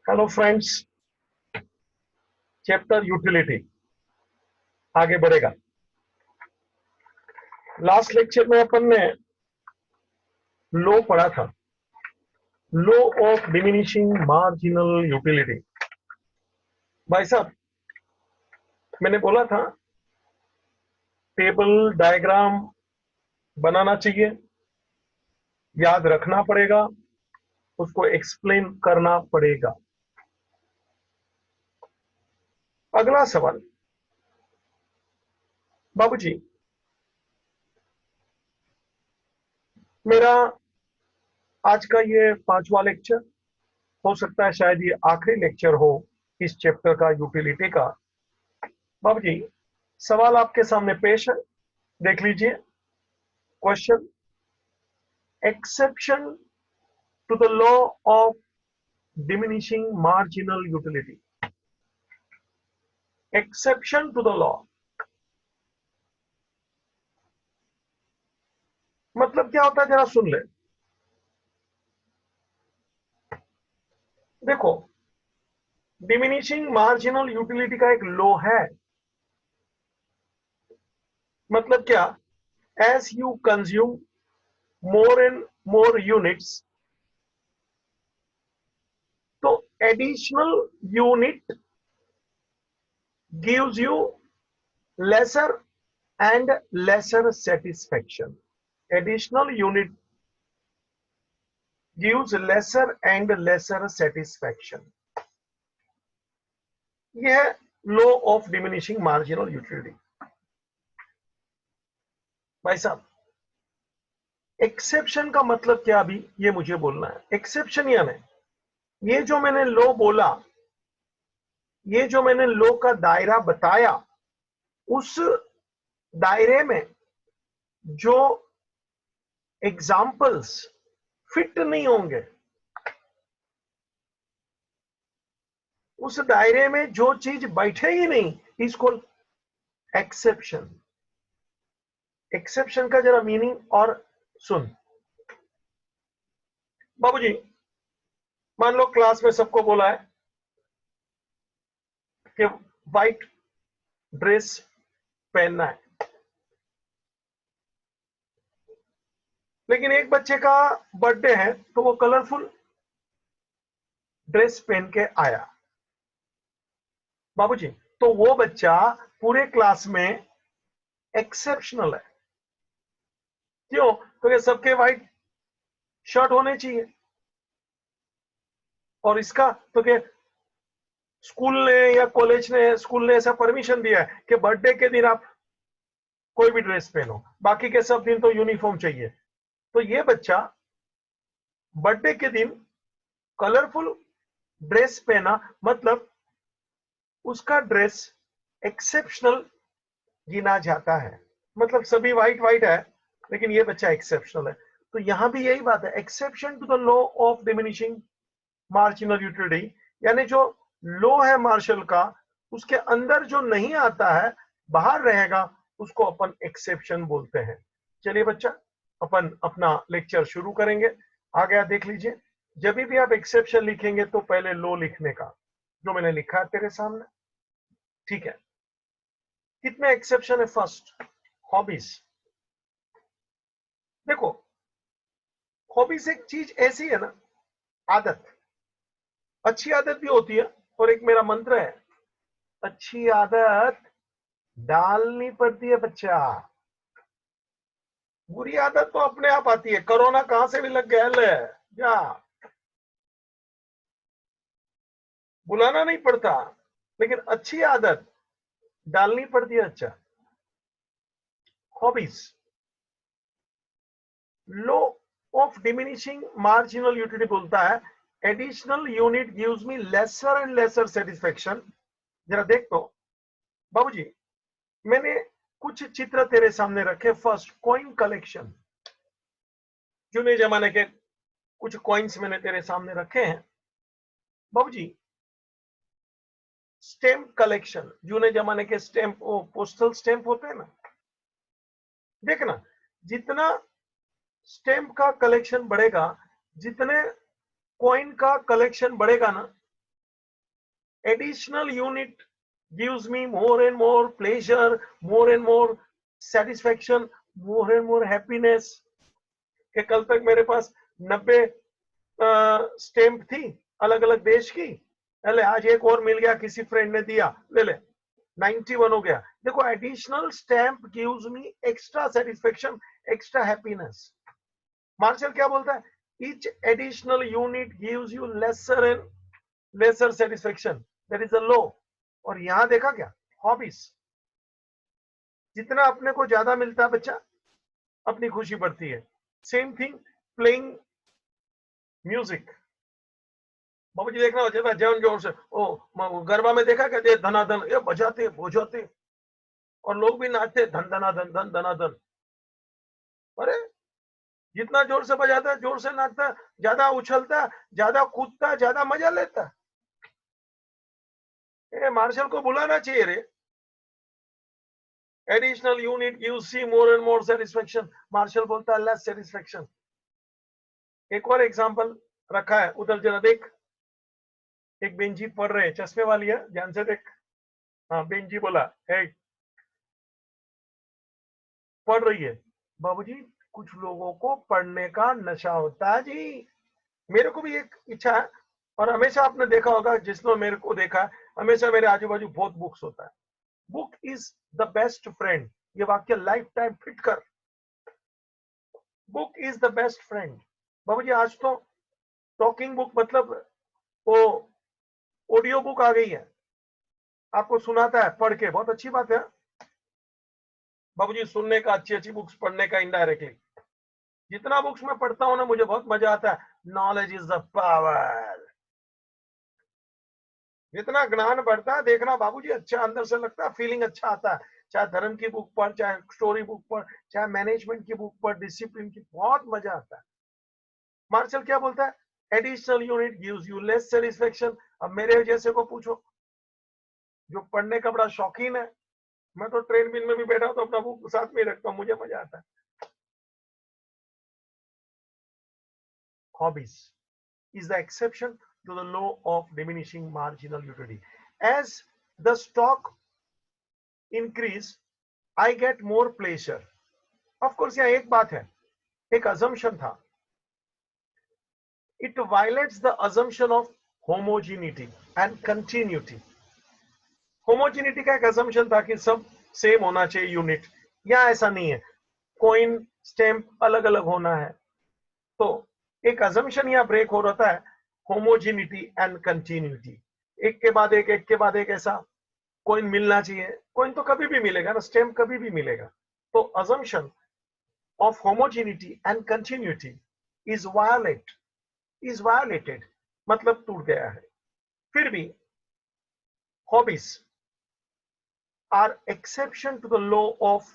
Hello friends, chapter utility आगे बढ़ेगा। Last lecture में अपन ने लो पढ़ा था, लो ऑफ डिमिनिशिंग मार्जिनल यूटिलिटी। भाई साहब, मैंने बोला था टेबल डायग्राम बनाना चाहिए, याद रखना पड़ेगा, उसको एक्सप्लेन करना पड़ेगा। अगला सवाल, बाबूजी, मेरा आज का ये 5वां लेक्चर हो सकता है, शायद ये आखिरी लेक्चर हो इस चैप्टर का, यूटिलिटी का। बाबूजी, सवाल आपके सामने पेश है, देख लीजिए। Question: exception to the law of diminishing marginal utility. Exception to the law मतलब क्या होता है, जरा सुन ले। देखो, डिमिनिशिंग मार्जिनल यूटिलिटी का एक लॉ है। मतलब क्या? As you consume more and more units, तो additional unit gives you lesser and lesser satisfaction. Additional unit gives lesser and lesser satisfaction. यह है law of diminishing marginal utility. भाई साहब, एक्सेप्शन का मतलब क्या, अभी ये मुझे बोलना है। एक्सेप्शन यानी ये जो मैंने लॉ बोला, ये जो मैंने लॉ का दायरा बताया, उस दायरे में जो एग्जाम्पल्स फिट नहीं होंगे, उस दायरे में जो चीज बैठेगी नहीं, इसको एक्सेप्शन। एक्सेप्शन का जरा मीनिंग और सुन। बाबूजी, मान लो क्लास में सबको बोला है कि व्हाइट ड्रेस पहनना है, लेकिन एक बच्चे का बर्थडे है तो वो कलरफुल ड्रेस पहन के आया। बाबूजी, तो वो बच्चा पूरे क्लास में एक्सेप्शनल है। क्यों? क्योंकि सबके व्हाइट शर्ट होने चाहिए, और इसका तो कि स्कूल ने या कॉलेज ने, स्कूल ने ऐसा परमिशन दिया है कि बर्थडे के दिन आप कोई भी ड्रेस पहनो, बाकी के सब दिन तो यूनिफॉर्म चाहिए। तो ये बच्चा बर्थडे के दिन कलरफुल ड्रेस पहना, मतलब उसका ड्रेस एक्सेप्शनल गिना जाता है। मतलब सभी व्हाइट व्हाइट है, लेकिन ये बच्चा एक्सेप्शनल है। तो यहां भी यही बात है, exception to the law of diminishing marginal utility, यानी जो लॉ है मार्शल का, उसके अंदर जो नहीं आता है, बाहर रहेगा, उसको अपन एक्सेप्शन बोलते हैं। चलिए बच्चा, अपन अपना लेक्चर शुरू करेंगे। आ गया, देख लीजिए। जब भी आप एक्सेप्शन लिखेंगे तो पहले लॉ लिखने का, जो मैंने लिखा है तेरे सामने, ठीक है। कितने एक्सेप्शन है? First, hobbies. देखो, हॉबीज एक चीज ऐसी है ना, आदत। अच्छी आदत भी होती है, और एक मेरा मंत्र है, अच्छी आदत डालनी पड़ती है बच्चा, बुरी आदत तो अपने आप आती है। कोरोना कहां से भी लग गया ले जा, बुलाना नहीं पड़ता, लेकिन अच्छी आदत डालनी पड़ती है। अच्छा, hobbies. Law of diminishing marginal utility बोलता है, additional unit gives me lesser and lesser satisfaction. जरा देख तो बाबूजी, मैंने कुछ चित्र तेरे सामने रखे। First, coin collection. जूने जमाने के कुछ कॉइन्स मैंने तेरे सामने रखे हैं बाबूजी। स्टैम्प कलेक्शन, जूने जमाने के स्टैम्प, वो पोस्टल स्टैम्प होते हैं ना, देखना, जितना स्टैम्प का कलेक्शन बढ़ेगा, जितने कॉइन का कलेक्शन बढ़ेगा ना, additional unit gives me more and more pleasure, more and more satisfaction, more and more happiness. कि कल तक मेरे पास 90 स्टैंप थी अलग अलग देश की, अरे आज एक और मिल गया, किसी फ्रेंड ने दिया, ले ले 91 हो गया। देखो, additional stamp gives me extra satisfaction, extra happiness. Marshall क्या बोलता है? Each additional unit gives you lesser and lesser satisfaction, that is a law. और यहां देखा क्या? हॉबीज, जितना अपने को ज्यादा मिलता है बच्चा, अपनी खुशी बढ़ती है। Same thing playing music. बाबूजी देखना हो जाता जन जोर से, ओ गरबा में देखा क्या, धनाधन ये बजाते बजाते, और लोग भी नाचते धन धनाधन धन धनाधन। अरे जितना जोर से बजाता है, जोर से नाचता, ज्यादा उछलता, ज्यादा कूदता, ज्यादा मजा लेता। मार्शल को बुलाना चाहिए रे। Additional unit you see more and more satisfaction, Marshall बोलता है लेस सेटिस्फेक्शन। एक और एग्जांपल रखा है, उधर जरा देख। एक बेंजी पढ़ रहे, चश्मे वाली है, ध्यान से देख। हाँ, बेंजी बोला, है पढ़ रही है। बाबूजी कुछ लोगों को पढ़ने का नशा होता है जी, मेरे को भी एक इच्छा है। और हमेशा आपने देखा होगा, जिसने मेरे को देखा है, हमेशा मेरे आजू बाजू बहुत बुक्स होता है। Book is the best friend, ये वाक्य लाइफ टाइम फिट कर। Book is the best friend. बाबूजी आज तो टॉकिंग बुक, मतलब वो ऑडियो बुक आ गई है, आपको सुनाता है पढ़ के, बहुत अच्छी बात है बाबूजी, सुनने का, अच्छी अच्छी बुक्स पढ़ने का इनडायरेक्टली। जितना बुक्स मैं पढ़ता हूं ना, मुझे बहुत मजा आता है। Knowledge is the power. जितना ज्ञान बढ़ता है, देखना बाबूजी, अच्छा अंदर से लगता है, फीलिंग अच्छा आता है। चाहे धर्म की बुक पढ़, चाहे स्टोरी बुक पढ़, चाहे मैनेजमेंट की बुक पढ़, डिसिप्लिन की, बहुत मजा आता है। मार्शल क्या बोलता है? Additional unit gives you less satisfaction. अब मेरे जैसे को पूछो, जो पढ़ने का बड़ा शौकीन है, मैं तो ट्रेन बिन में भी बैठा तो अपना बुक साथ में रखता हूँ, मुझे मजा आता है। Hobbies is the exception to the law of diminishing marginal utility. As the stock increase, I get more pleasure. Of course, यहाँ एक बात है, एक assumption था। It violates the assumption of homogeneity and continuity. Homogeneity का एक assumption था कि सब सेम होना चाहिए यूनिट, या ऐसा नहीं है, कॉइन स्टैम्प अलग अलग होना है। तो एक assumption यहाँ ब्रेक हो रहा है, होमोजेनिटी एंड कंटिन्यूटी। एक के बाद एक, एक के बाद एक, ऐसा कॉइन मिलना चाहिए। कॉइन तो कभी भी मिलेगा ना, स्टैम्प कभी भी मिलेगा। तो assumption of homogeneity and continuity is violated, मतलब टूट गया है। फिर भी hobbies are exception to the law of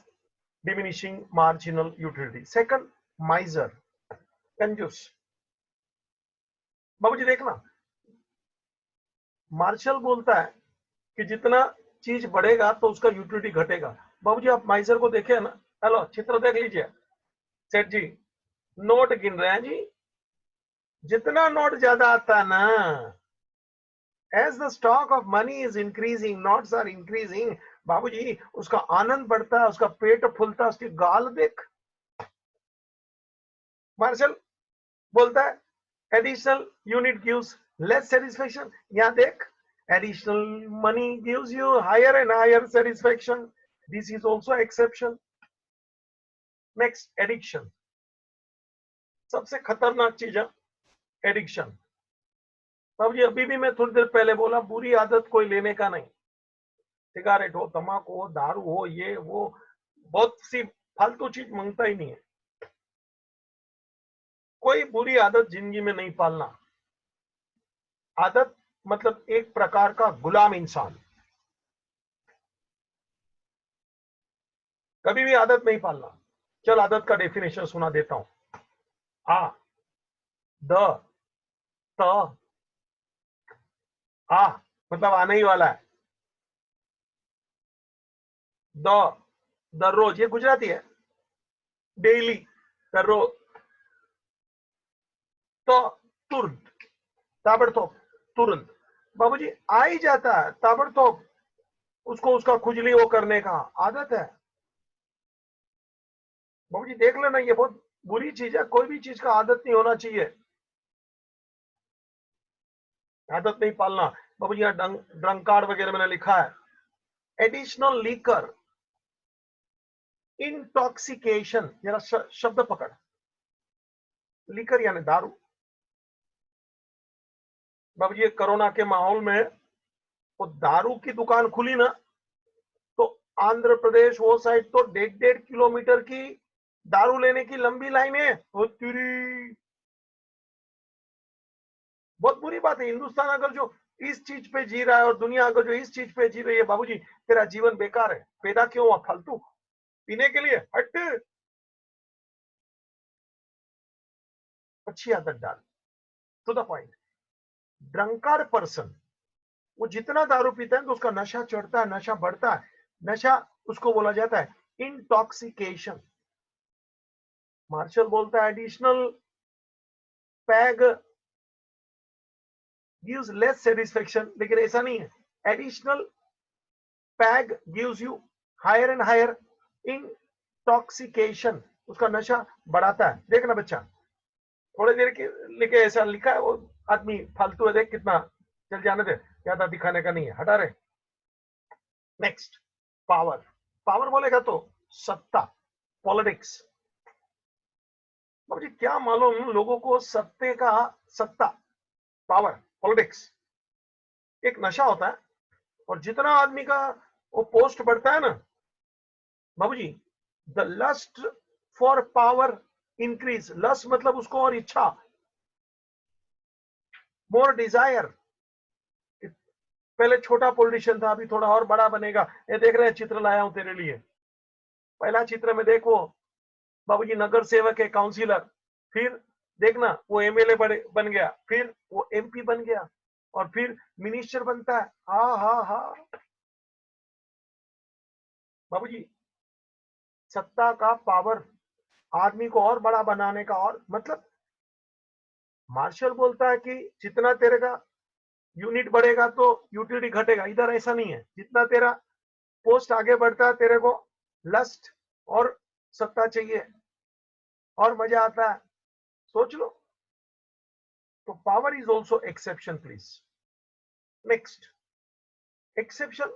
diminishing marginal utility. Second, miser, कंजूस। बाबूजी देखना, मार्शल बोलता है कि जितना चीज बढ़ेगा तो उसका यूटिलिटी घटेगा। बाबूजी आप माइजर को देखे ना, हेलो चित्र देख लीजिए, सेठ जी नोट गिन रहे हैं जी, जितना नोट ज्यादा आता है ना, as the stock of money is increasing, notes are increasing, बाबूजी उसका आनंद बढ़ता है, उसका पेट फूलता है, उसकी गाल देख। मार्शल बोलता है additional unit gives less satisfaction, यहां देख, additional money gives you higher and higher satisfaction. This is also exception. Next, addiction. सबसे खतरनाक चीज है एडिक्शन। अब जी अभी भी मैं थोड़ी देर पहले बोला, बुरी आदत कोई लेने का नहीं, सिगारेट हो, तंबाकू हो, दारू हो, ये वो, बहुत सी फालतू चीज मांगता ही नहीं है। कोई बुरी आदत जिंदगी में नहीं पालना। आदत मतलब एक प्रकार का गुलाम इंसान, कभी भी आदत नहीं पालना। चल आदत का डेफिनेशन सुना देता हूं। आ, द, त, आ मतलब आने ही वाला है, द दररोज, ये गुजराती है, डेली, दररोज, तो तुरंत, ताबड़तोड़, तुरंत। बाबूजी आ ही जाता है ताबड़तोड़, उसको उसका खुजली वो करने का आदत है। बाबूजी देख लेना, ये बहुत बुरी चीज है, कोई भी चीज का आदत नहीं होना चाहिए, आदत नहीं पालना। बाबूजी यहाँ ड्रंकार्ड वगैरह मैंने लिखा है, एडिशनल लीकर, इंटॉक्सिकेशन, जरा शब्द पकड़, लीकर यानी दारू। बाबूजी कोरोना के माहौल में वो दारू की दुकान खुली ना, तो आंध्र प्रदेश वो साइड तो 1.5 किलोमीटर की दारू लेने की लंबी लाइनें। बहुत बुरी बात है। हिंदुस्तान अगर जो इस चीज पे जी रहा है और दुनिया अगर जो इस चीज पे जी रही है, बाबूजी तेरा जीवन बेकार है, पैदा क्यों हुआ फालतू पीने के लिए, हट। अच्छी आदत डाल, टू द पॉइंट। ड्रंकार पर्सन, वो जितना दारू पीता है तो उसका नशा चढ़ता है, नशा बढ़ता है, नशा उसको बोला जाता है इंटॉक्सिकेशन। मार्शल बोलता है additional peg gives less satisfaction, लेकिन ऐसा नहीं है। Additional peg gives you higher and higher intoxication, उसका नशा बढ़ाता है। देखना बच्चा, थोड़ी देर के लिखे ऐसा लिखा है, वो आदमी फालतू है, देख कितना, चल जाने दे, ज्यादा दिखाने का नहीं है, हटा रहे। Next, power. पावर बोलेगा तो सत्ता, पॉलिटिक्स। मुझे क्या मालूम लोगों को सत्ते का, सत्ता, पावर, पॉलिटिक्स एक नशा होता है, और जितना आदमी का वो पोस्ट बढ़ता है ना बाबूजी, the lust for power increase. Lust मतलब उसको और इच्छा, मोर डिजायर। पहले छोटा पॉलिटिशियन था, अभी थोड़ा और बड़ा बनेगा। ये देख रहे हैं, चित्र लाया हूं तेरे लिए। पहला चित्र में देखो बाबूजी, नगर सेवक है, काउंसिलर, फिर देखना वो एमएलए बन गया, फिर वो एमपी बन गया, और फिर मिनिस्टर बनता है। हा हा हा बाबूजी, सत्ता का पावर आदमी को और बड़ा बनाने का, और मतलब मार्शल बोलता है कि जितना तेरे का यूनिट बढ़ेगा तो यूटिलिटी घटेगा। इधर ऐसा नहीं है, जितना तेरा पोस्ट आगे बढ़ता है तेरे को लस्ट और सत्ता चाहिए और मजा आता है। सोच लो, तो power is also exception please. Next, exception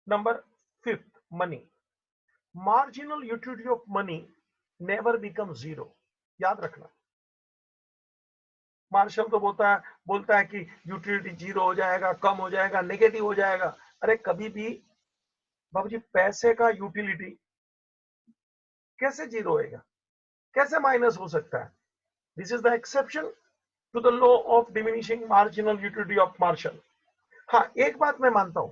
number 5, money. Marginal utility of money never become zero. याद रखना, मार्शल तो बोलता है कि यूटिलिटी जीरो हो जाएगा, कम हो जाएगा, नेगेटिव हो जाएगा। अरे कभी भी बाबूजी पैसे का यूटिलिटी कैसे जीरो होएगा, कैसे माइनस हो सकता है? This is the exception to the law of diminishing marginal utility of Marshall. हाँ, एक बात मैं मानता हूं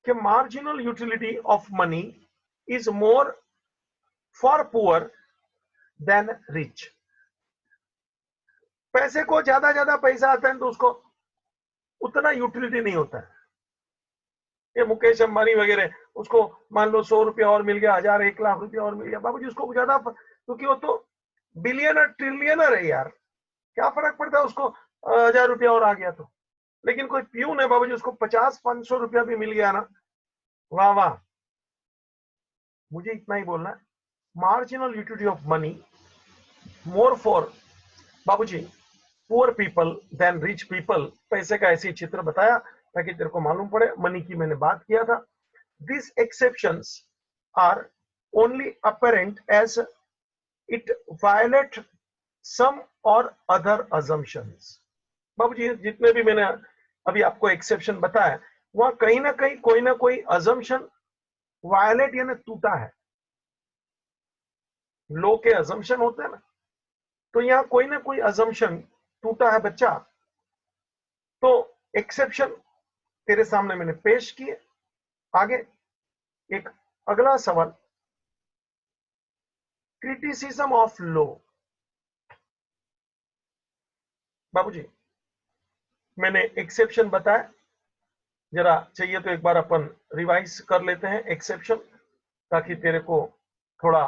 कि marginal utility of money is more for poor than rich. पैसे को ज्यादा पैसा आता है तो उसको उतना यूटिलिटी नहीं होता है। ये मुकेश अंबानी वगैरह, उसको मान लो 100 रुपया और मिल गया, 1000, 1 लाख रुपया और मिल गया, बाबूजी उसको ज्यादा, क्योंकि वो तो बिलियनर ट्रिलियनर है यार, क्या फर्क पड़ता है उसको 1000 रुपया और आ गया तो। लेकिन कोई प्यून है बाबूजी, उसको 50-500 रुपया भी मिल गया ना, वाह वाह। मुझे इतना ही बोलना है, marginal utility of money more for बाबूजी poor people then rich people. पैसे का ऐसे चित्र बताया ताकि तेरे को मालूम पड़े। मनी की मैंने बात किया था। This exceptions are only apparent as it violate some or other assumptions. बाबूजी जितने भी मैंने अभी आपको एक्सेप्शन बताया, वहां कहीं ना कहीं कोई ना कोई अजम्पशन वायलेट यानी टूटा है। लो के अजम्पशन होते हैं ना, तो यहाँ कोई ना कोई अजम्पशन टूटा है बच्चा। तो एक्सेप्शन तेरे सामने मैंने पेश किए। आगे एक अगला सवाल, क्रिटिसिज्म ऑफ लॉ। बाबूजी मैंने एक्सेप्शन बताया, जरा चाहिए तो एक बार अपन रिवाइज कर लेते हैं एक्सेप्शन, ताकि तेरे को थोड़ा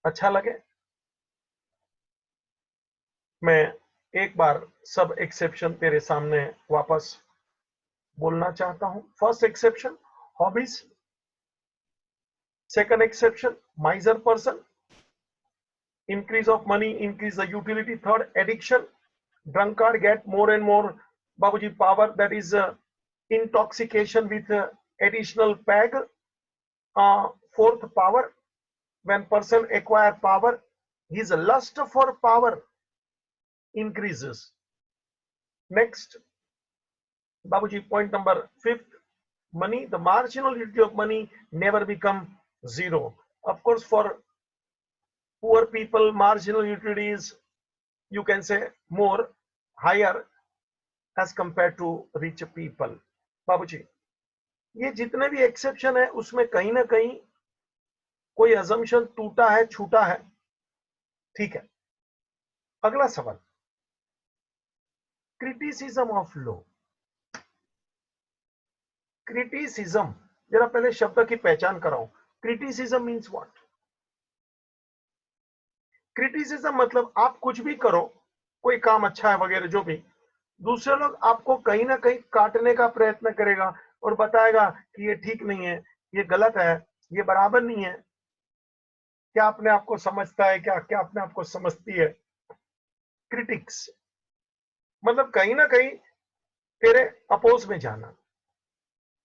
अच्छा लगे। मैं एक बार सब एक्सेप्शन तेरे सामने वापस बोलना चाहता हूं। First exception hobbies, second exception माइजर person, increase of money increase the utility, third addiction, drunkard get more and more babuji power, that is intoxication with additional peg, fourth power, when person acquire power his lust for power increases. Next babuji, point number fifth, money, the marginal utility of money never become zero. Of course for poor people marginal utility is, you can say, more higher as compared to rich people. बाबूजी, ये जितने भी exception है उसमें कहीं ना कहीं कोई अजम्पशन टूटा है, छूटा है, ठीक है। अगला सवाल, क्रिटिसिज्म ऑफ लॉ। क्रिटिसिज्म, जरा पहले शब्द की पहचान कराऊं। Criticism means what? क्रिटिसिज्म मतलब आप कुछ भी करो, कोई काम अच्छा है वगैरह जो भी, दूसरे लोग आपको कहीं ना कहीं काटने का प्रयत्न करेगा और बताएगा कि ये ठीक नहीं है, ये गलत है, ये बराबर नहीं है, क्या अपने आप को समझता है, क्या क्या अपने आप को समझती है। क्रिटिक्स मतलब कहीं ना कहीं तेरे अपोज में जाना,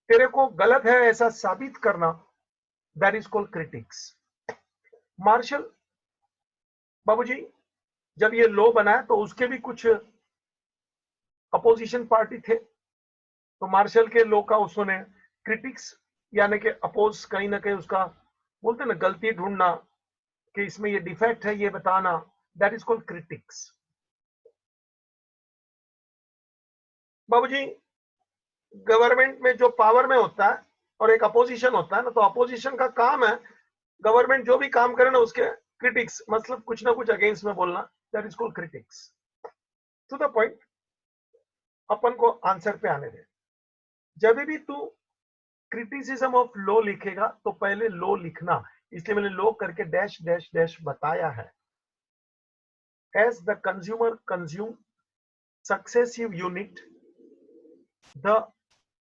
तेरे को गलत है ऐसा साबित करना, that is called critics. Marshall बाबूजी जब ये लॉ बनाया तो उसके भी कुछ अपोजिशन पार्टी थे, तो मार्शल के लॉ का उसने क्रिटिक्स यानी कि अपोज, कहीं ना कहीं उसका बोलते ना गलती ढूंढना कि इसमें ये डिफेक्ट है ये बताना, दैट इज कॉल्ड क्रिटिक्स। बाबूजी गवर्नमेंट में जो पावर में होता है और एक अपोजिशन होता है ना, तो अपोजिशन का काम है गवर्नमेंट जो भी काम करे ना उसके क्रिटिक्स, मतलब कुछ ना कुछ अगेंस्ट में बोलना, that is called critics. To the point, अपन को आंसर पे आने दे। जब भी तू क्रिटिसिज्म ऑफ लॉ लिखेगा तो पहले लॉ लिखना, इसलिए मैंने लॉ करके डैश डैश डैश बताया है। As the consumer consume successive unit, the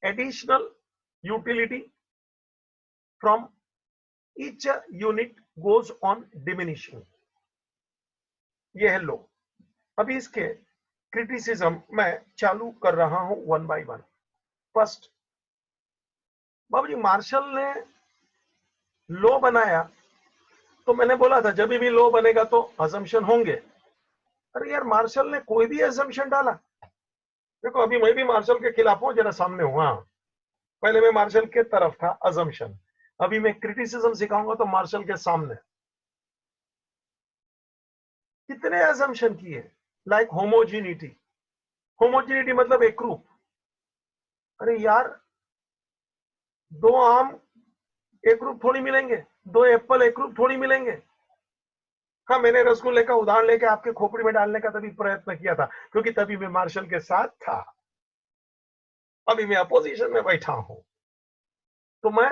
additional utility from each unit goes on diminishing, ये है लॉ। अभी इसके क्रिटिसिज्म मैं चालू कर रहा हूं वन बाय वन। फर्स्ट बाबूजी मार्शल ने लॉ बनाया तो मैंने बोला था जब भी लॉ बनेगा तो अजम्पशन होंगे। अरे यार मार्शल ने कोई भी अजम्पशन डाला? देखो अभी मैं भी मार्शल के खिलाफ हूं, जरा सामने हूं। हाँ, पहले मैं मार्शल के तरफ था, अजम्पशन। अभी मैं क्रिटिसिज्म सिखाऊंगा तो मार्शल के सामने। कितने अजम्पशन किए, लाइक होमोजीनिटी। होमोजीनिटी मतलब एक रूप। अरे यार दो आम एक रूप थोड़ी मिलेंगे, दो एप्पल एक रूप थोड़ी मिलेंगे। हाँ, मैंने रसगुल्ले का उदाहरण लेके आपके खोपड़ी में डालने का तभी प्रयत्न किया था क्योंकि तभी मैं मार्शल के साथ था। अभी मैं अपोजिशन में बैठा हूं, तो मैं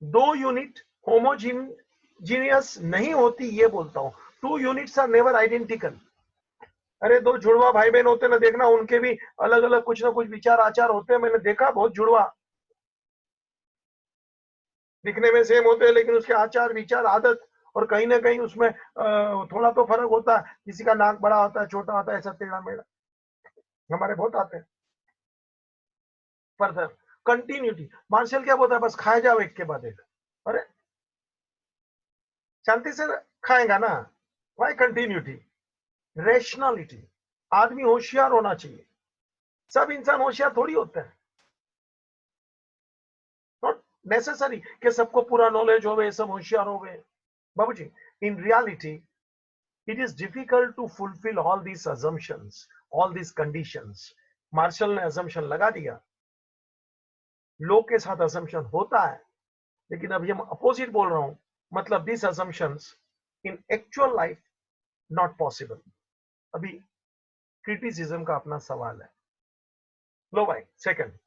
दो यूनिट होमोजीनियस नहीं होती ये बोलता हूं। Two units are never identical. अरे दो जुड़वा भाई बहन होते ना, देखना उनके भी अलग अलग कुछ ना कुछ विचार आचार होते हैं। मैंने देखा बहुत जुड़वा दिखने में सेम होते हैं लेकिन उसके आचार विचार आदत और कहीं ना कहीं उसमें थोड़ा तो फर्क होता है। किसी का नाक बड़ा होता है, छोटा होता है, ऐसा टेढ़ा मेढ़ा, हमारे बहुत आते हैं। फर्दर कंटिन्यूटी, मार्शल क्या बोलता है, बस खाए जाओ एक के बाद एक। अरे शांति से खाएगा ना, वाई कंटिन्यूटी? रेशनलिटी, आदमी होशियार होना चाहिए। सब इंसान होशियार थोड़ी होते हैं, नॉट नेसेसरी कि सबको पूरा नॉलेज होवे, सब होशियार होवे। बाबूजी in reality it is difficult to fulfill all these assumptions, all these conditions. Marshall ने assumption लगा दिया, लोग के साथ assumption होता है, लेकिन अभी हम अपोजिट बोल रहा हूं, मतलब these assumptions in actual life not possible। अभी क्रिटिसिज्म का अपना सवाल है। लो भाई, सेकंड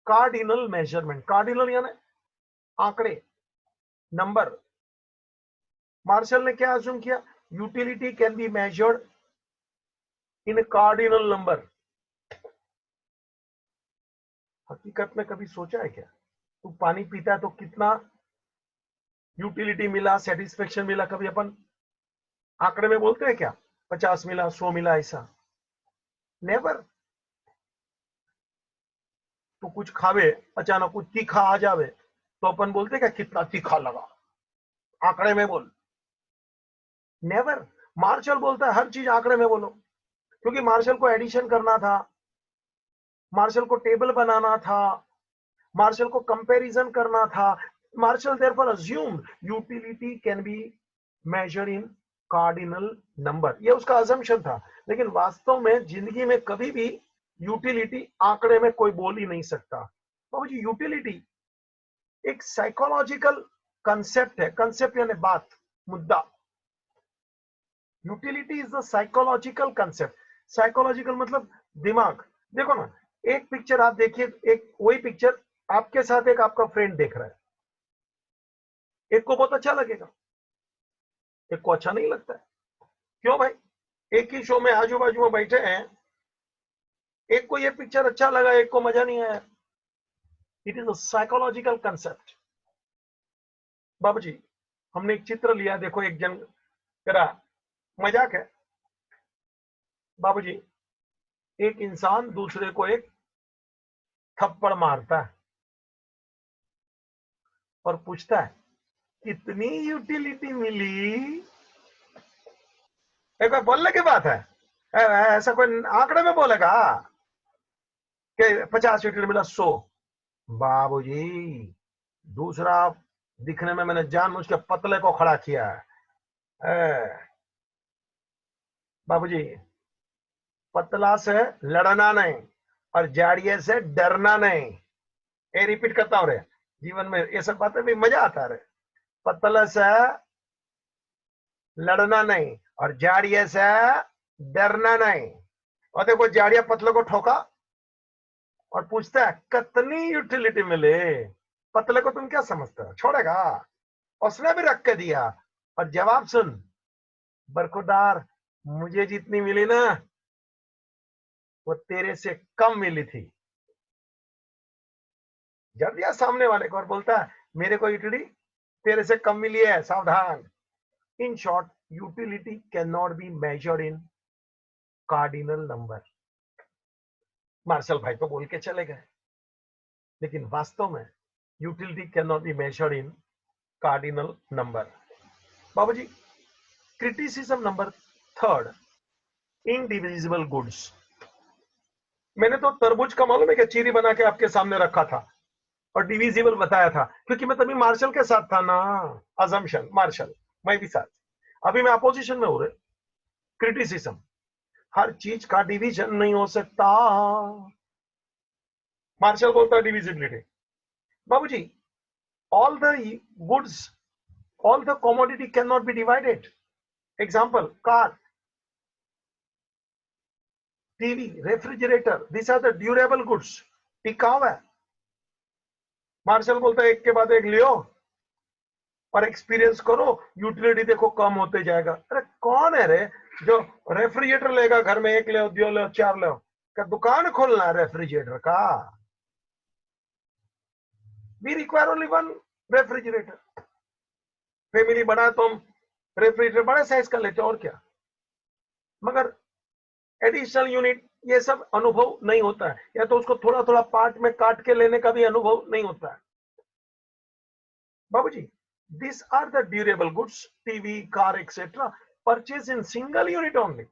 कार्डिनल मेजरमेंट। कार्डिनल यानी आंकड़े, नंबर। मार्शल ने क्या अज्यूम किया, utility can be measured in cardinal number. हकीकत में कभी सोचा है क्या? तू पानी पीता है तो कितना यूटिलिटी मिला, सेटिस्फेक्शन मिला, कभी अपन आंकड़े में बोलते हैं क्या? 50 मिला, 100 मिला, ऐसा नेवर। तो कुछ खावे, अचानक कुछ तीखा आ जावे तो अपन बोलते क्या कितना तीखा लगा, आंकड़े में बोल। नेवर। मार्शल बोलता है हर चीज आंकड़े में बोलो, क्योंकि मार्शल को एडिशन करना था, मार्शल को टेबल बनाना था, मार्शल को कंपैरिजन करना था। Marshall therefore assumed utility can be measured in cardinal number, ये उसका assumption था। लेकिन वास्तव में जिंदगी में कभी भी यूटिलिटी आंकड़े में कोई बोल ही नहीं सकता। बाबू जी, यूटिलिटी एक साइकोलॉजिकल कंसेप्ट है। कंसेप्ट यानी बात, मुद्दा। Utility is the psychological concept. Psychological मतलब दिमाग। देखो ना, एक पिक्चर आप देखिए, एक वही पिक्चर आपके साथ एक आपका फ्रेंड देख रहा है, एक को बहुत अच्छा लगेगा, एक को अच्छा नहीं लगता है। क्यों भाई? एक ही शो में आजू बाजू में बैठे हैं, एक को ये पिक्चर अच्छा लगा, एक को मजा नहीं आया। It is a psychological concept. बाबू जी, हमने एक चित्र लिया, देखो एक जन करा, मजाक है। बाबू जी, एक इंसान दूसरे को एक थप्पड़ मारता है और पूछता है कितनी यूटिलिटी मिली। एक बार बोलने की बात है, ऐसा कोई आंकड़े में बोलेगा कि 50 यूटिलिटी मिला 100? बाबूजी, दूसरा दिखने में मैंने जानबूझ के पतले को खड़ा किया है। बाबूजी, पतला से लड़ना नहीं और जाड़िए से डरना नहीं। ये रिपीट करता हूं रे, जीवन में ये सब बातें भी मजा आता है रे। पतले से लड़ना नहीं और जाड़िए से डरना नहीं। और देखो, जाड़िया पतले को ठोका और पूछता है कितनी यूटिलिटी मिले। पतले को तुम क्या समझते हो, छोड़ेगा? उसने भी रख के दिया और जवाब सुन, बरखुरदार, मुझे जितनी मिली ना वो तेरे से कम मिली थी। जब दिया सामने वाले को और बोलता है मेरे को यूटिलिटी तेरे से कम मिली है, सावधान। In short, utility can not be measured in cardinal number. Marshall भाई तो बोल के चले गए, लेकिन वास्तव में utility can not be measured in cardinal number. बाबूजी, criticism number third, indivisible goods. मैंने तो तरबूज का मालूम है कि चीरी बना के आपके सामने रखा था और डिविजिबल बताया था, क्योंकि मैं तभी मार्शल के साथ था ना। अजम्पशन, मार्शल, मैं भी साथ। अभी मैं अपोजिशन में हूं रे। क्रिटिसिज्म, हर चीज का डिवीजन नहीं हो सकता। मार्शल बोलता है डिविजिबिलिटी। बाबूजी, all the goods, all the commodity can not be divided. Example, car, TV, refrigerator, this are the durable goods. टिकाऊ है। मार्शल बोलता है एक के बाद एक लियो और एक्सपीरियंस करो, यूटिलिटी देखो कम होते जाएगा। अरे कौन है रे जो रेफ्रिजरेटर लेगा घर में, एक ले, दो ले, चार ले? क्या दुकान खोलना है रेफ्रिजरेटर का? We require only one refrigerator. Family बड़ा तो हम रेफ्रिजरेटर बड़े साइज का लेते, और क्या। मगर एडिशनल यूनिट ये सब अनुभव नहीं होता है, या तो उसको थोड़ा थोड़ा पार्ट में काट के लेने का भी अनुभव नहीं होता है। बाबूजी, these are the durable goods, TV, car, etcetera, purchase in single unit only.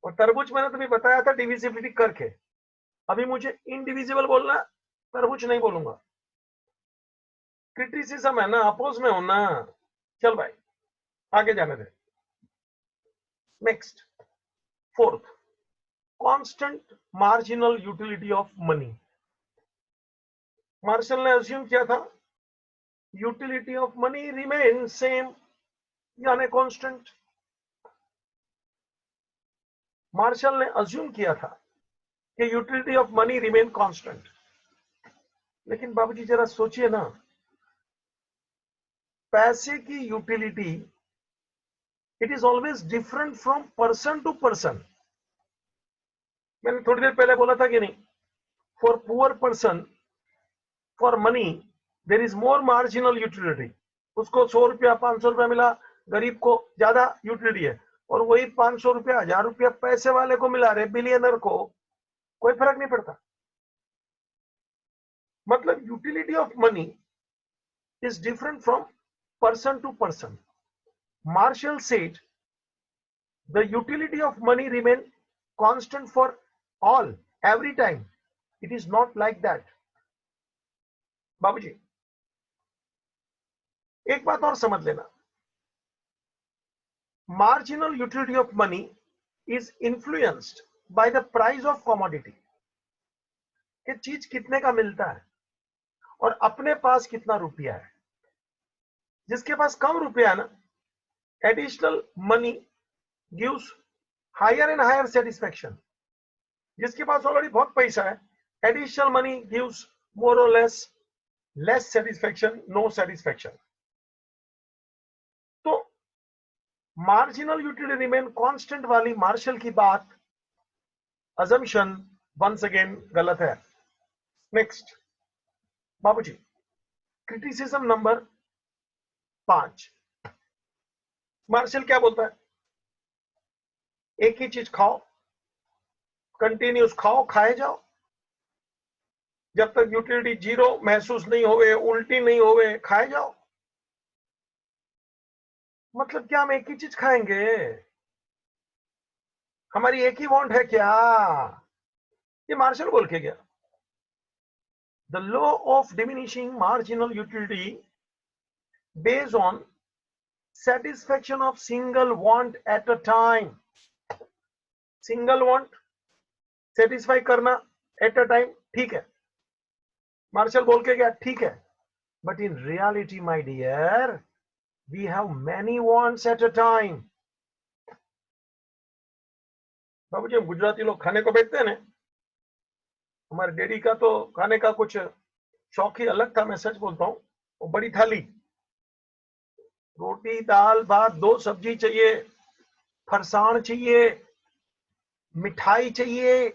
और तरबूज मैंने तुम्हें बताया था डिविजिबिलिटी करके, अभी मुझे इनडिविजिबल बोलना, तरबूज नहीं बोलूंगा। क्रिटिसिज्म है ना, अपोज में हो ना। चल भाई, आगे जाने दे। Next, fourth, constant marginal utility of money. Marshall ने अज्यूम किया था utility of money remain same, यानी कांस्टेंट। मार्शल ने अज्यूम किया था कि utility of money remain constant. लेकिन बाबूजी जरा सोचिए ना, पैसे की utility it is always different from person to person. मैंने थोड़ी देर पहले बोला था कि नहीं, for poor person for money there is more marginal utility. उसको 100 रुपया 500 रुपया मिला, गरीब को ज्यादा यूटिलिटी है, और वही 500 रुपया 1000 रुपया पैसे वाले को मिला रहे, बिलियनर को कोई फर्क नहीं पड़ता। मतलब utility of money is different from person to person. Marshall said the utility of money remain constant for all every time. It is not like that. बाबूजी एक बात और समझ लेना, marginal utility of money is influenced by the price of commodity, कि चीज कितने का मिलता है और अपने पास कितना रुपया है। जिसके पास कम रुपया है ना, additional money gives higher and higher satisfaction. जिसके पास ऑलरेडी बहुत पैसा है, एडिशनल मनी गिव्स मोर और लेस सेटिस्फेक्शन, नो सेटिस्फेक्शन। तो मार्जिनल यूटिलिटी रिमेन कांस्टेंट वाली मार्शल की बात अजम्पशन वंस अगेन गलत है। नेक्स्ट बाबूजी, क्रिटिसिज्म नंबर 5। मार्शल क्या बोलता है? एक ही चीज खाओ, कंटिन्यूस खाओ, खाए जाओ, जब तक यूटिलिटी जीरो महसूस नहीं होवे, उल्टी नहीं होवे, खाए जाओ। मतलब क्या हम एक ही चीज खाएंगे? हमारी एक ही वांट है क्या? ये मार्शल बोल के गया। The law of diminishing marginal utility based on satisfaction of single want at a time। Single want satisfy करना एट अ टाइम, ठीक है, मार्शल बोल के गया, ठीक है। But in reality my dear, we have many wants at a time. बाबूजी हम गुजराती लोग खाने को बैठते हैं ना, हमारे डैडी का तो खाने का कुछ शौक ही अलग था, मैं सच बोलता हूँ। वो बड़ी थाली, रोटी दाल भात 2 सब्जी चाहिए, फरसाण चाहिए, मिठाई चाहिए,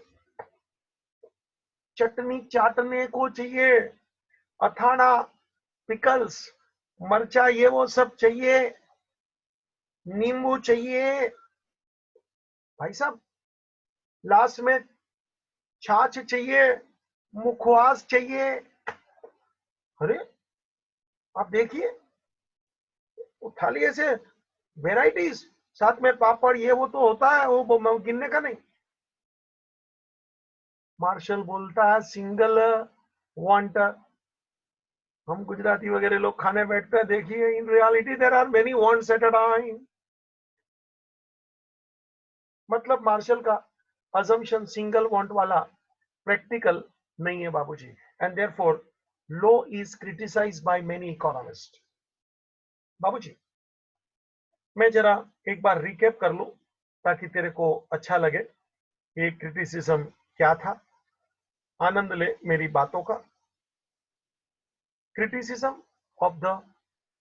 चटनी चाटने को चाहिए, अथाना, पिकल्स, मरचा, ये वो सब चाहिए, नींबू चाहिए। भाई साहब लास्ट में छाछ चाहिए, मुखवास चाहिए। अरे आप देखिए वो थाली ऐसे वेराइटीज, साथ में पापड़, ये वो तो होता है, वो गिनने का नहीं। मार्शल बोलता है सिंगल वांट। हम गुजराती वगैरह लोग खाने बैठते हैं, देखिए in reality there are many wants at a time. मतलब मार्शल का अजम्पशन सिंगल वांट वाला प्रैक्टिकल नहीं है बाबूजी, and therefore law is criticised by many economist. बाबूजी मैं जरा एक बार रिकैप कर लूं ताकि तेरे को अच्छा लगे ये क्रिटिसिज्म क्या था, आनंद ले मेरी बातों का। Criticism of the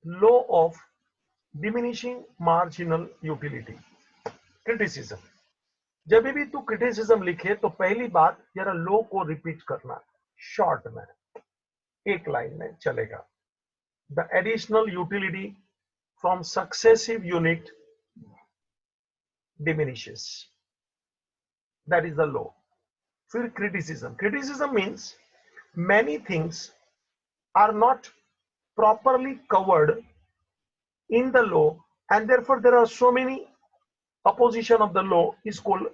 law of diminishing marginal utility. Criticism, जब भी तू क्रिटिसिज्म लिखे तो पहली बात जरा लॉ को रिपीट करना, शॉर्ट में, एक लाइन में चलेगा। The additional utility from successive unit diminishes, that is the law। फिर criticism means many things are not properly covered in the law and therefore there are so many opposition of the law is called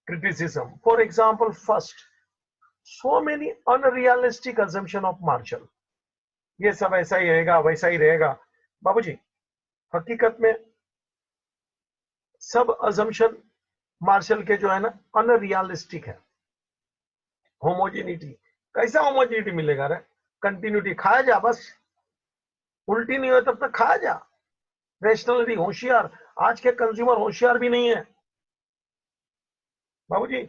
criticism। For example, first, so many unrealistic assumption of Marshall। ये सब ऐसा ही रहेगा, वैसा ही रहेगा। बाबूजी हकीकत में सब assumption मार्शल के जो है ना अनरियलिस्टिक है। होमोजेनिटी, कैसा होमोजेनिटी मिलेगा रे? कंटिन्यूटी, खाया जा बस, उल्टी नहीं हो तब तक खाया जा। रेशनलिटी, होशियार, आज के कंज्यूमर होशियार भी नहीं है बाबूजी।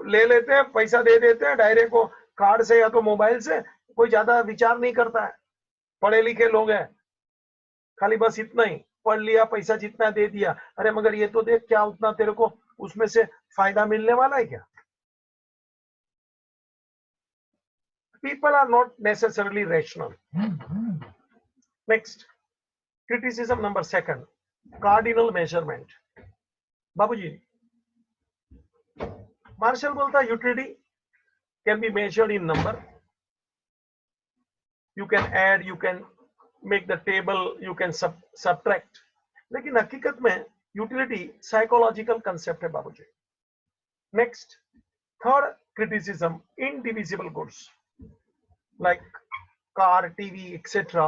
ले लेते हैं, पैसा दे देते हैं डायरेक्ट को कार्ड से या तो मोबाइल से, कोई ज्यादा विचार नहीं करता है। पढ़े लिखे लोग हैं, खाली बस इतना ही पढ़ लिया, पैसा जितना दे दिया। अरे मगर ये तो देख क्या उतना तेरे को उसमें से फायदा मिलने वाला है क्या? People are not necessarily rational. Next, criticism number second, cardinal measurement. बाबूजी, मार्शल बोलता है utility can be measured in number. You can add, you can make the table, you can subtract. लेकिन हकीकत में यूटिलिटी साइकोलॉजिकल कंसेप्ट है बाबूजी. Next, third criticism, indivisible goods like car, TV, etc.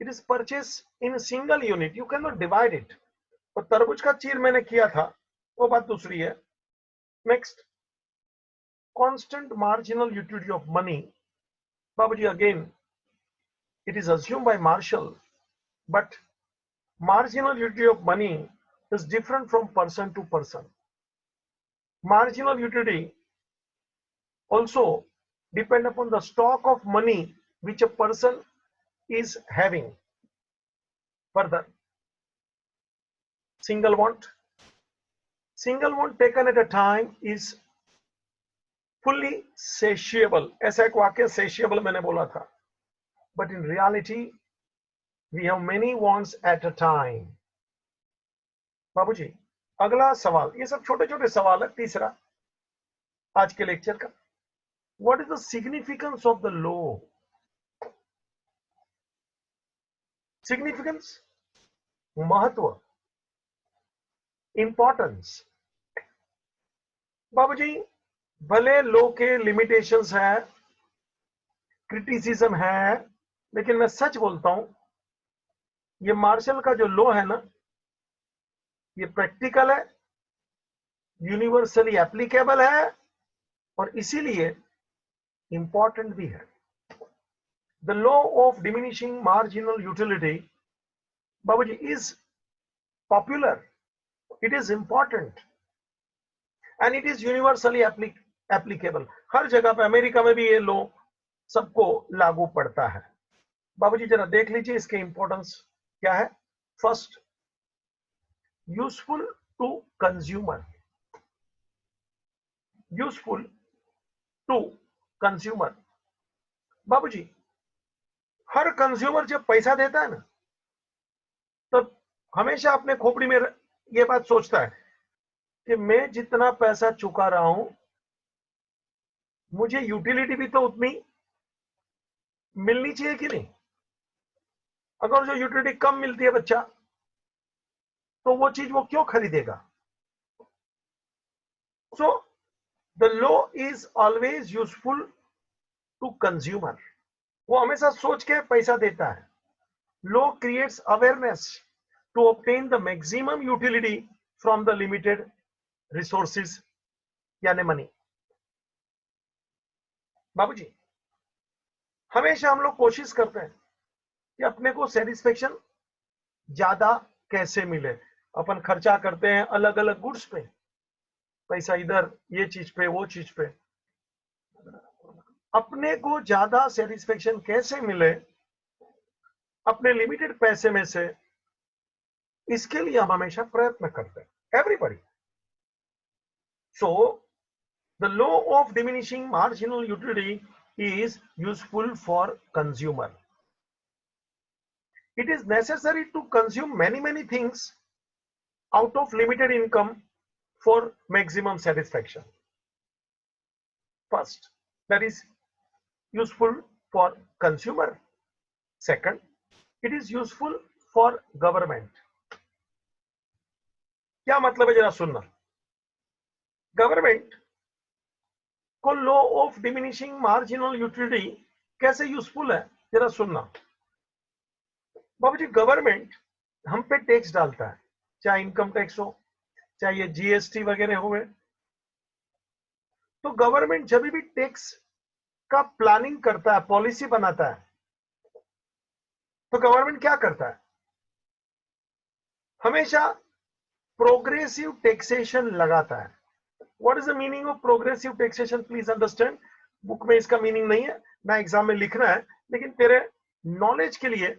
It is purchased in a single unit. You cannot divide it. और तरबूज का चीर मैंने किया था, वो बात दूसरी है. Next, constant marginal utility of money. बाबूजी, again it is assumed by Marshall, but marginal utility of money is different from person to person. Marginal utility also depend upon the stock of money which a person is having. Further, single want taken at a time is fully satiable. ऐसा एक वाक्य satiable मैंने बोला था, but in reality we have many wants at a time. बाबूजी, अगला सवाल, ये सब छोटे छोटे सवाल है. तीसरा आज के लेक्चर का, what is the significance of the law? Significance, महत्व, importance. बाबूजी, भले लो के लिमिटेशंस है, क्रिटिसिज्म है, लेकिन मैं सच बोलता हूं, ये मार्शल का जो लो है ना, ये प्रैक्टिकल है, यूनिवर्सली एप्लीकेबल है और इसीलिए इंपॉर्टेंट भी है. The law of diminishing marginal utility बाबूजी is popular, it is important and it is universally applicable. हर जगह पे, अमेरिका में भी ये लॉ सबको लागू पड़ता है. बाबूजी जरा देख लीजिए इसके इंपॉर्टेंस क्या है. First, useful to consumer. Useful to consumer. बाबूजी, हर कंज्यूमर जब पैसा देता है ना, तो हमेशा अपने खोपड़ी में ये बात सोचता है कि मैं जितना पैसा चुका रहा हूं, मुझे यूटिलिटी भी तो उतनी मिलनी चाहिए कि नहीं. अगर जो यूटिलिटी कम मिलती है बच्चा, तो वो चीज वो क्यों खरीदेगा. So the law is always useful to consumer. वो हमेशा सोच के पैसा देता है. Law creates awareness to obtain the maximum utility from the limited resources यानी मनी. बाबूजी, हमेशा हम लोग कोशिश करते हैं कि अपने को सेटिस्फेक्शन ज्यादा कैसे मिले. अपन खर्चा करते हैं अलग अलग गुड्स पे, पैसा इधर ये चीज पे वो चीज पे. अपने को ज्यादा सेटिस्फेक्शन कैसे मिले अपने लिमिटेड पैसे में से, इसके लिए हम हमेशा प्रयत्न करते हैं. Everybody. So the law of diminishing marginal utility is useful for consumer. It is necessary to consume many things out of limited income for maximum satisfaction. First, that is useful for consumer. Second, it is useful for government. क्या मतलब है जरा सुनना. Government को law of diminishing marginal utility कैसे useful है जरा सुनना. बाबूजी, गवर्नमेंट हम पे टैक्स डालता है, चाहे इनकम टैक्स हो, चाहे ये जीएसटी वगैरह हो. तो गवर्नमेंट जब भी टैक्स का प्लानिंग करता है, पॉलिसी बनाता है, तो गवर्नमेंट क्या करता है, हमेशा प्रोग्रेसिव टैक्सेशन लगाता है. What is the meaning of progressive taxation? Please understand. Book में इसका मीनिंग नहीं है, ना एग्जाम में लिखना है, लेकिन तेरे नॉलेज के लिए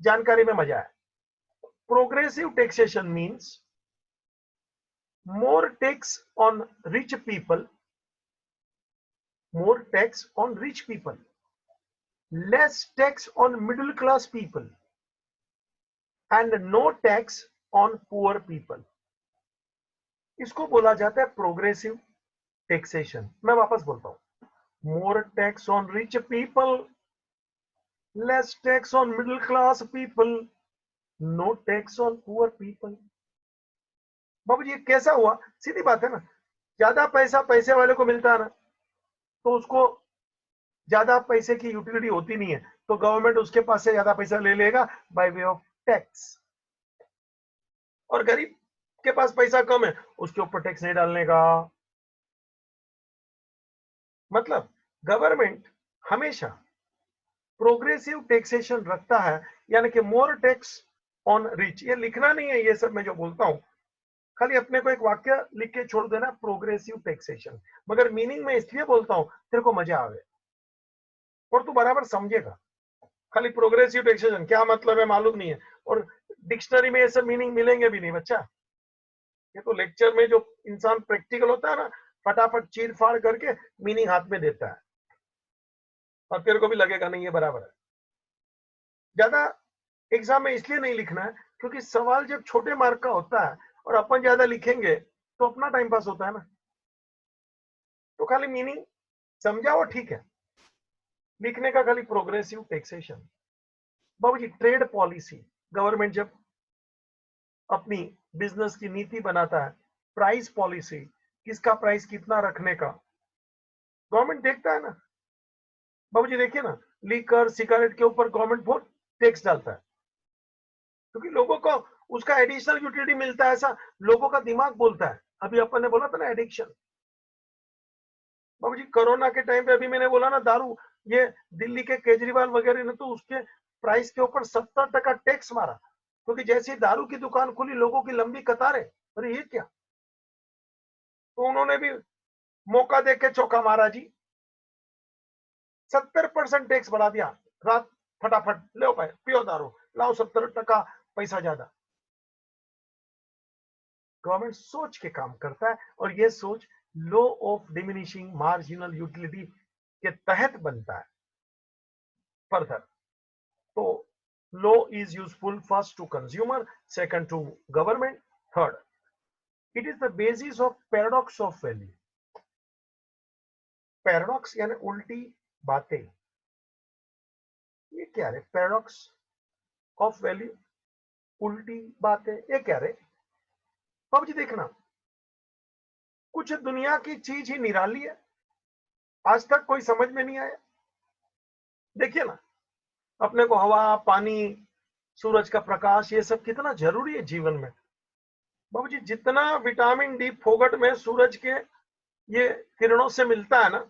जानकारी में मजा है. Progressive taxation means more tax on rich people, more tax on rich people, less tax on middle class people, and no tax on poor people. इसको बोला जाता है प्रोग्रेसिव टैक्सेशन। मैं वापस बोलता हूं, more tax on rich people, less tax on middle class people, no tax on poor people. बाबू जी कैसा हुआ? सीधी बात है ना, ज्यादा पैसा पैसे वाले को मिलता है ना, तो उसको ज्यादा पैसे की यूटिलिटी होती नहीं है, तो गवर्नमेंट उसके पास से ज्यादा पैसा ले लेगा बाय वे ऑफ टैक्स। और गरीब के पास पैसा कम है, उसके ऊपर टैक्स नहीं डालने का। मतलब गवर्नमेंट हमेशा प्रोग्रेसिव टैक्सेशन रखता है, यानी कि मोर टैक्स ऑन रिच। ये लिखना नहीं है ये सब मैं जो बोलता हूं, खाली अपने को एक वाक्य लिख के छोड़ देना, प्रोग्रेसिव टैक्सेशन। मगर मीनिंग में इसलिए बोलता हूं तेरे को मजा आवे और तू बराबर समझेगा। खाली प्रोग्रेसिव टैक्सेशन क्या मतलब है मालूम नहीं है, और डिक्शनरी में ये सब मीनिंग मिलेंगे भी नहीं बच्चा। ये तो लेक्चर में जो इंसान प्रैक्टिकल होता है ना, फटाफट चीर फाड़ करके मीनिंग हाथ में देता है, और तेरे को भी लगेगा नहीं ये बराबर है। ज्यादा एग्जाम में इसलिए नहीं लिखना है क्योंकि सवाल जब छोटे मार्क का होता है और अपन ज्यादा लिखेंगे तो अपना टाइम पास होता है ना। तो खाली मीनिंग समझाओ, ठीक है, लिखने का खाली प्रोग्रेसिव टैक्सेशन। बाबूजी ट्रेड पॉलिसी, गवर्नमेंट जब अपनी बिजनेस की नीति बनाता है, प्राइस पॉलिसी, किसका प्राइस कितना रखने का गवर्नमेंट देखता है ना। बाबूजी देखिए ना, लीकर सिगरेट के ऊपर गवर्नमेंट बहुत टैक्स डालता है क्योंकि लोगों को उसका एडिशनल यूटिलिटी मिलता है, ऐसा लोगों का दिमाग बोलता है। अभी अपन ने बोला था ना एडिक्शन। बाबूजी कोरोना के टाइम पे अभी मैंने बोला ना दारू, ये दिल्ली के केजरीवाल वगैरह ने तो उसके प्राइस के ऊपर 70% टैक्स मारा, क्योंकि जैसे ही दारू की दुकान खुली लोगों की लंबी कतारें, अरे ये क्या, तो उन्होंने भी मौका देख के चौका मारा जी, 70% टैक्स बढ़ा दिया। रात फटाफट लो पाए पियो दारू, लाओ 70% पैसा ज्यादा। गवर्नमेंट सोच के काम करता है, और ये सोच law of diminishing marginal utility के तहत बनता है। फर्दर तो law is useful first to consumer, second to government, third it is the basis of paradox of value. Paradox यानी उल्टी बातें। ये क्या रे पैराडॉक्स ऑफ वैल्यू, उल्टी बातें, ये क्या रे? अब जी देखना, कुछ दुनिया की चीज ही निराली है, आज तक कोई समझ में नहीं आया। देखिए ना, अपने को हवा, पानी, सूरज का प्रकाश, ये सब कितना जरूरी है जीवन में। बाबूजी जितना विटामिन डी फोगट में सूरज के ये किरणों से मिलता है ना,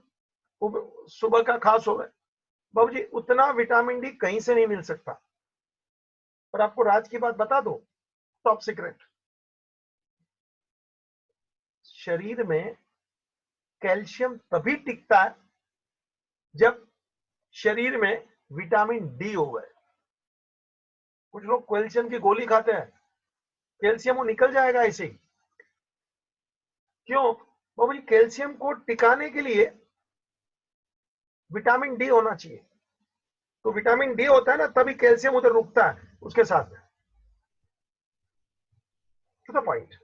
सुबह का खास हो गया बाबूजी, उतना विटामिन डी कहीं से नहीं मिल सकता। और आपको राज की बात बता दो, टॉप सीक्रेट, शरीर में कैल्शियम तभी टिकता है जब शरीर में विटामिन डी हो गए। कुछ लोग कैल्शियम की गोली खाते हैं, कैल्शियम वो निकल जाएगा ऐसे ही। क्यों? बाबूजी कैल्शियम को टिकाने के लिए विटामिन डी होना चाहिए, तो विटामिन डी होता है ना तभी कैल्शियम उधर रुकता है उसके साथ। टू द पॉइंट,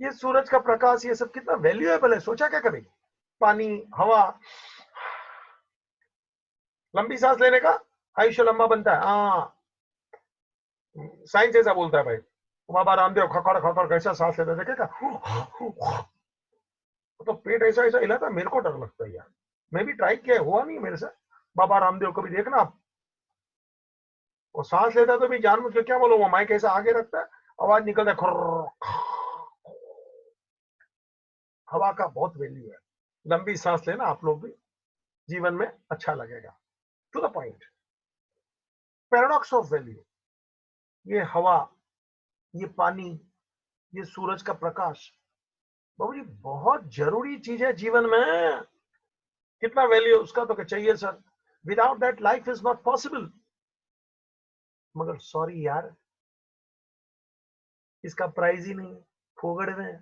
ये सूरज का प्रकाश, ये सब कितना वैल्यूएबल है, सोचा क्या कभी? पानी, हवा, लंबी सांस लेने का आयुष्य लंबा बनता है। हाँ, साइंस ऐसा बोलता है भाई। बाबा रामदेव खखड़ खखड़ कैसा सांस लेता है देखेगा, तो पेट ऐसा ऐसा हिलाता, मेरे को डर लगता है यार। मैं भी ट्राई किया, हुआ नहीं मेरे से। बाबा रामदेव को भी देखना आप, वो सांस लेता तो भी जानबूझ के, क्या बोलो, वो माइक ऐसा आगे रखता है, आवाज निकलता है खुर्र। हवा का बहुत वैल्यू है, लंबी सांस लेना आप लोग भी, जीवन में अच्छा लगेगा। To the point, paradox of value, ये हवा, ये पानी, ये सूरज का प्रकाश, बाबूजी बहुत जरूरी चीज है जीवन में। कितना वैल्यू उसका तो चाहिए sir, without that life is not possible. मगर सॉरी यार, इसका प्राइस ही नहीं है। फोगड़े में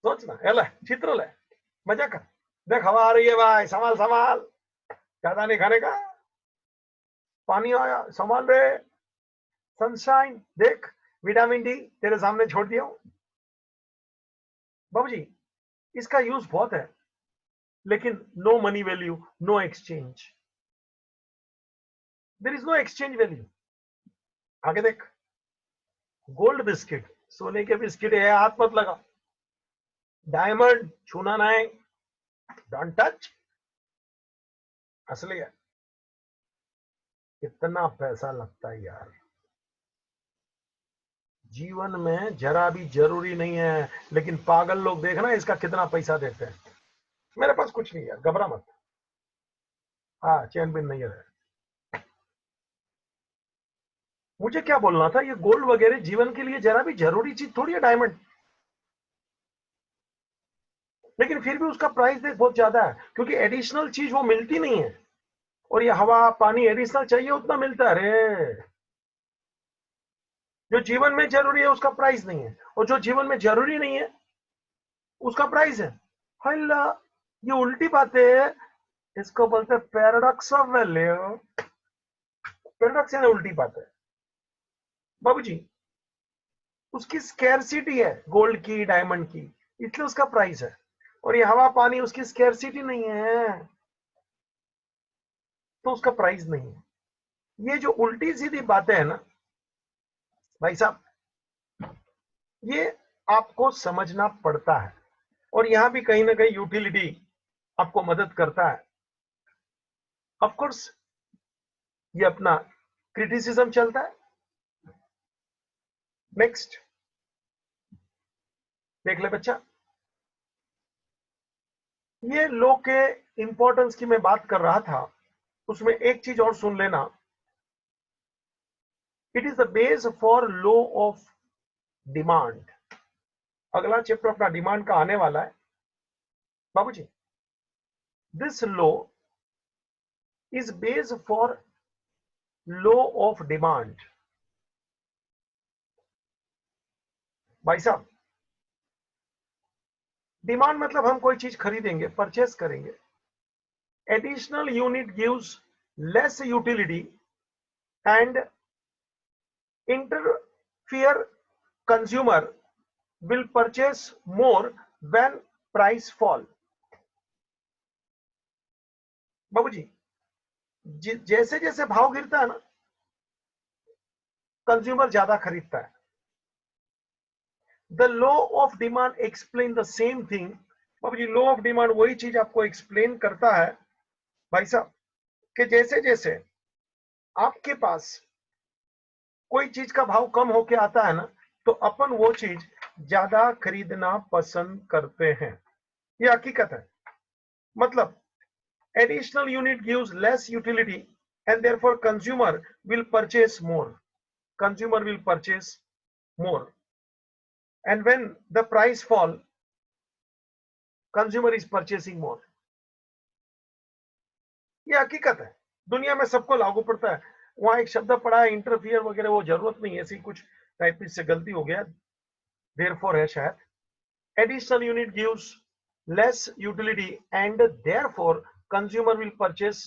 सोचना, हेला चित्र ले, मजा कर, देख हवा आ रही है भाई, संभाल संभाल, ज्यादा नहीं खाने का, पानी आया संभाल रे, सनशाइन देख, विटामिन डी तेरे सामने छोड़ दिया हूं। बाबूजी इसका यूज बहुत है, लेकिन no money value, no exchange, there is no exchange value. आगे देख, गोल्ड बिस्किट, सोने के बिस्किट है, हाथ मत लगा, डायमंड छूना नहीं, डोंट टच, असली है। कितना पैसा लगता है यार, जीवन में जरा भी जरूरी नहीं है, लेकिन पागल लोग देखना इसका कितना पैसा देते हैं। मेरे पास कुछ नहीं है, घबरा मत, हाँ चैन पिन नहीं है। मुझे क्या बोलना था, ये गोल्ड वगैरह जीवन के लिए जरा भी जरूरी चीज थोड़ी है, डायमंड, लेकिन फिर भी उसका प्राइस देख बहुत ज्यादा है, क्योंकि एडिशनल चीज वो मिलती नहीं है, और ये हवा पानी एडिशनल चाहिए उतना मिलता है। अरे जो जीवन में जरूरी है उसका प्राइस नहीं है, और जो जीवन में जरूरी नहीं है उसका प्राइस है। हल्ला, ये उल्टी बात है, इसको बोलते हैं पैराडॉक्स ऑफ वैल्यू। पैराडॉक्स यानी उल्टी बात है बाबूजी, उसकी स्कैरसिटी है गोल्ड की डायमंड की, इसलिए उसका प्राइस है, और ये हवा पानी उसकी स्कैरसिटी नहीं है, तो उसका प्राइस नहीं है। ये जो उल्टी सीधी बातें है ना भाई साहब, ये आपको समझना पड़ता है, और यहां भी कहीं ना कहीं यूटिलिटी आपको मदद करता है। ऑफ कोर्स ये अपना क्रिटिसिज्म चलता है। नेक्स्ट देख ले बच्चा, ये लो के इंपॉर्टेंस की मैं बात कर रहा था, उसमें एक चीज और सुन लेना, it is the base for law of demand. अगला चैप्टर अपना डिमांड का आने वाला है बाबूजी। This law is base for law of demand. भाई साहब, डिमांड मतलब हम कोई चीज खरीदेंगे, परचेस करेंगे, additional unit gives less utility and interfere, consumer will purchase more when price fall। बाबूजी जैसे जैसे भाव गिरता है ना, कंज्यूमर ज्यादा खरीदता है। The law of demand explain the same thing. बाबूजी लॉ ऑफ डिमांड वही चीज आपको एक्सप्लेन करता है भाई साहब, कि जैसे जैसे आपके पास कोई चीज का भाव कम होके आता है ना, तो अपन वो चीज ज्यादा खरीदना पसंद करते हैं, ये हकीकत है। मतलब additional unit gives less utility and therefore consumer will purchase more, consumer will purchase more, and when the price fall consumer is purchasing more। ये हकीकत है, दुनिया में सबको लागू पड़ता है। वहां एक शब्द पड़ा है इंटरफियर वगैरह, वो जरूरत नहीं है, ऐसी कुछ टाइपिस्ट से गलती हो गया, therefore है शायद। additional unit gives less utility and therefore consumer will purchase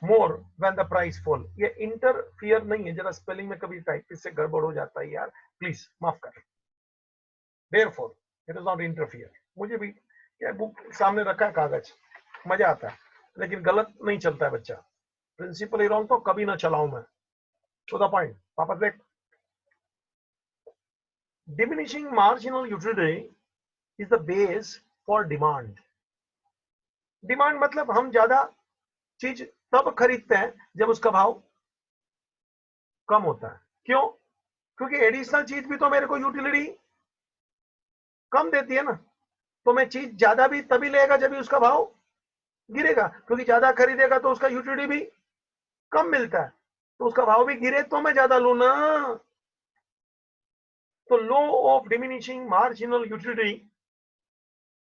more when the price fall. ये इंटरफियर नहीं है, जरा स्पेलिंग में कभी टाइपिस्ट से गड़बड़ हो जाता है यार, प्लीज माफ कर। Therefore it is not interfere. मुझे भी क्या बुक सामने रखा है कागज, मजा आता है, लेकिन गलत नहीं चलता है बच्चा, प्रिंसिपल रॉन्ग तो कभी ना चलाऊं मैं। टू द पॉइंट पापा देख, diminishing marginal utility is the base for demand. Demand मतलब हम ज्यादा चीज तब खरीदते हैं जब उसका भाव कम होता है। क्यों? क्योंकि एडिशनल चीज भी तो मेरे को यूटिलिटी कम देती है ना, तो मैं चीज ज्यादा भी तभी लेगा जब भी उसका भाव गिरेगा, क्योंकि ज्यादा खरीदेगा तो उसका यूटिलिटी भी कम मिलता है, तो उसका भाव भी गिरे तो मैं ज्यादा लू ना। तो law of diminishing marginal utility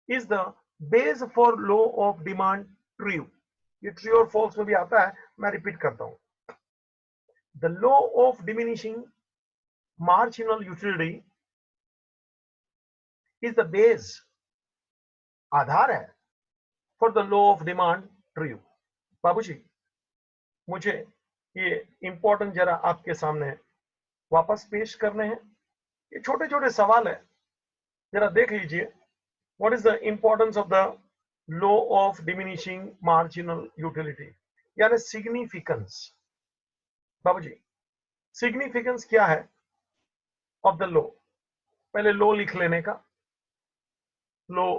is the base for law of demand. True, ये ट्रू और फॉल्स में भी आता है, मैं रिपीट करता हूं। The law of diminishing marginal utility is the base, आधार है for the law of demand true. बाबूजी, मुझे ये इंपॉर्टेंट जरा आपके सामने वापस पेश करने हैं। ये छोटे छोटे सवाल है, जरा देख लीजिए। What is the importance of the law of diminishing marginal utility, यानी सिग्निफिकेंस। बाबूजी, सिग्निफिकेंस क्या है ऑफ द लॉ? पहले लॉ लिख लेने का, लॉ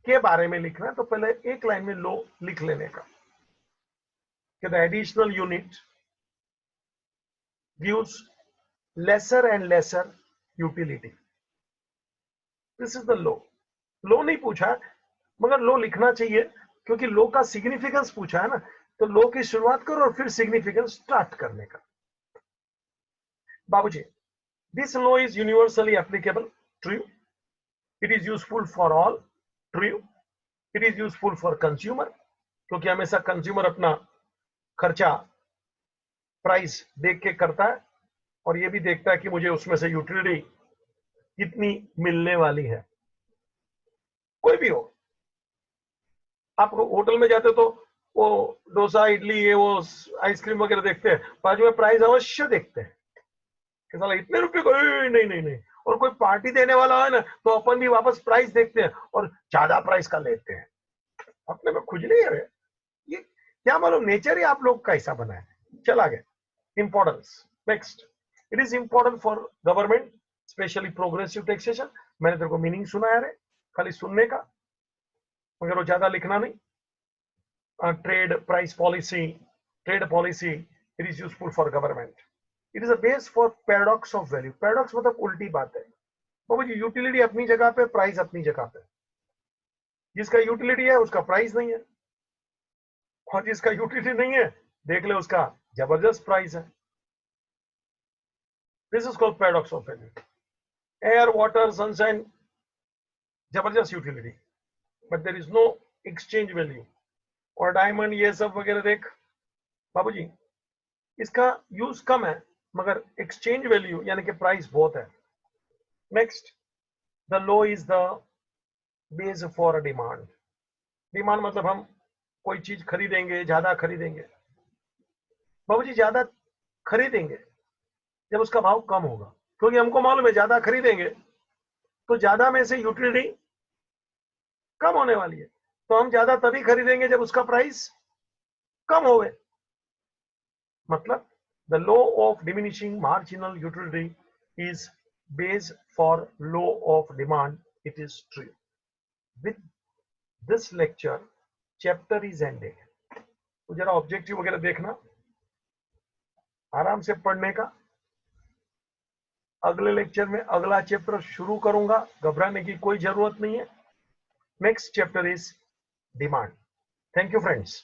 के बारे में लिखना है तो पहले एक लाइन में लॉ लिख लेने का कि the additional unit gives lesser and lesser utility. This is the law. Law नहीं पूछा मगर लॉ लिखना चाहिए, क्योंकि लॉ का सिग्निफिकेंस पूछा है ना, तो लॉ की शुरुआत करो और फिर सिग्निफिकेंस स्टार्ट करने का। बाबूजी, this law is universally applicable, true. It is useful for all, true. It is useful for consumer, क्योंकि हमेशा कंज्यूमर अपना खर्चा प्राइस देख के करता है और ये भी देखता है कि मुझे उसमें से यूटिलिटी कितनी मिलने वाली है। कोई भी हो, आप होटल में जाते तो वो डोसा, इडली, ये वो आइसक्रीम वगैरह देखते हैं, बाजू में प्राइस अवश्य देखते हैं कि साला इतने रुपए को, नहीं नहीं नहीं। और कोई पार्टी देने वाला है ना तो अपन भी वापस प्राइस देखते हैं और ज्यादा प्राइस का लेते हैं। अपने में खुजली है, ये क्या मालूम नेचर ही आप लोग का ऐसा बना है। चला गया importance. Next, it is important for government specially progressive taxation. मैंने तेरे को मीनिंग सुनाया रे, खाली सुनने का, मगर वो ज्यादा लिखना नहीं। Trade price policy, trade policy, it is useful for government. It is a base for paradox of value. Paradox मतलब उल्टी बात है। वो यूटिलिटी अपनी जगह पे, प्राइस अपनी जगह पे। जिसका यूटिलिटी है उसका प्राइस नहीं है, और जिसका यूटिलिटी नहीं है देख ले उसका जबरदस्त प्राइस है। This is called paradox of value. Air, water, sunshine, जबरदस्त utility, but there is no exchange value. और डायमंड, ये सब वगैरह देख बाबूजी, इसका यूज कम है मगर एक्सचेंज वैल्यू यानी कि प्राइस बहुत है। Next, the law is the base for demand. Demand मतलब हम कोई चीज खरीदेंगे, ज्यादा खरीदेंगे। बाबूजी, ज्यादा खरीदेंगे जब उसका भाव कम होगा, क्योंकि हमको मालूम है ज्यादा खरीदेंगे तो ज्यादा में से यूटिलिटी कम होने वाली है, तो हम ज्यादा तभी खरीदेंगे जब उसका प्राइस कम होवे। मतलब the law of diminishing marginal utility is base for law of demand, it is true. With this lecture chapter is ended. तो जरा ऑब्जेक्टिव वगैरह देखना, आराम से पढ़ने का। अगले लेक्चर में अगला चैप्टर शुरू करूंगा, घबराने की कोई जरूरत नहीं है। Next chapter is demand. Thank you friends.